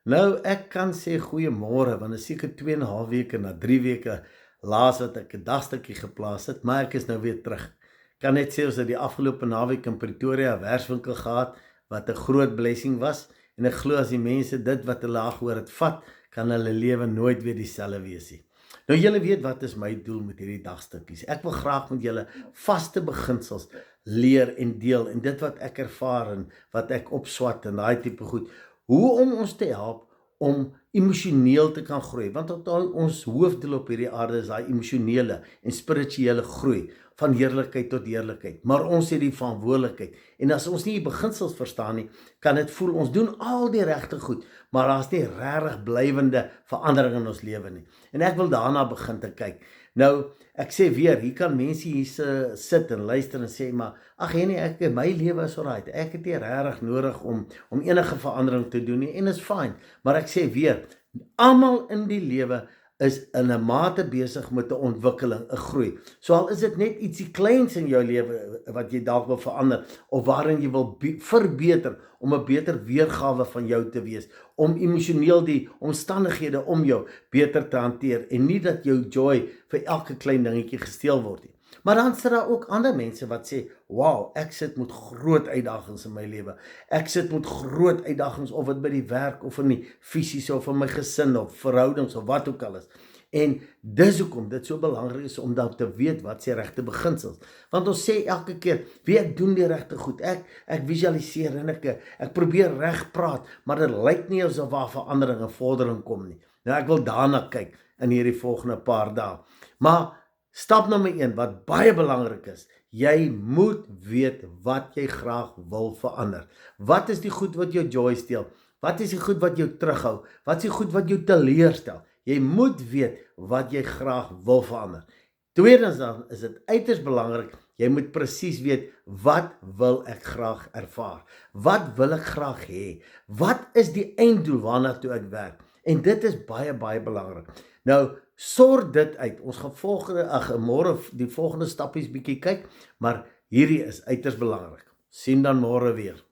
Nou, ek kan sê goeiemôre, want dit is seker 2 en 'n half weke na 3 weke laas wat ek 'n dagstukkie geplaas het, maar ek is nou weer terug. Kan net sê ons het die afgelope naweek in Pretoria 'n Verswinkel gehad wat 'n groot blessing was en ek glo as die mense dit wat hulle daar gehoor het vat, kan hulle lewe nooit weer dieselfde wees nie. Nou julle weet wat is my doel met hierdie dagstukkies. Ek wil graag met julle vaste beginsels leer en deel en dit wat ek ervaar en wat ek opswat en daai tipe goed. Hoe om ons te help om emosioneel te kan groei, want ons hoofdoel op hierdie aarde is daai emosionele en spirituele groei, van heerlikheid tot heerlikheid, maar ons het die verantwoordelikheid, en as ons nie die beginsels verstaan nie, kan dit voel, ons doen al die regte goed, maar daar's nie regtig blywende verandering in ons lewe nie, en ek wil daarna begin te kyk. Nou, ek sê weer, hier kan mense hier sit en luister en sê, maar, ag nee, my lewe is alright, ek het nie regtig nodig om enige verandering te doen nie, en is fyn, maar ek sê weer, almal in die lewe is in 'n mate besig met 'n ontwikkeling, 'n groei. So al is dit net ietsie kleins in jou lewe wat jy dalk wil verander, of waarin jy wil verbeter, om 'n beter weergawe van jou te wees, om emosioneel die omstandighede om jou beter te hanteer, en nie dat jou joy vir elke klein dingetjie gesteel word nie. Maar dan sit daar ook ander mense wat sê, wow, ek sit met groot uitdagings in my lewe. Ek sit met groot uitdagings, of dit by die werk, of in die fisiese, of in my gesin, of verhoudings, of wat ook al is. En dis hoekom dit so belangrik is om dan te weet wat se regte beginsels. Want ons sê elke keer, wie ek doen die regte goed, ek visualiseer en ek probeer reg praat, maar dit lyk nie asof daar verandering en vordering kom nie. Nou ek wil daarna kyk in hierdie volgende paar dae. Maar stap nommer 1 wat baie belangrik is, jy moet weet wat jy graag wil verander. Wat is die goed wat jou joy steel? Wat is die goed wat jou terughou? Wat is die goed wat jou teleurstel? Jy moet weet wat jy graag wil verander. Tweedens dan is dit uiters belangrik, jy moet presies weet, wat wil ek graag ervaar? Wat wil ek graag hê? Wat is die einddoel waarna toe ek werk? En dit is baie, baie belangrik. Nou, sorg dit uit. Ons gaan môre die volgende stappies bietjie kyk, maar hierdie is uiters belangrik. Sien dan môre weer.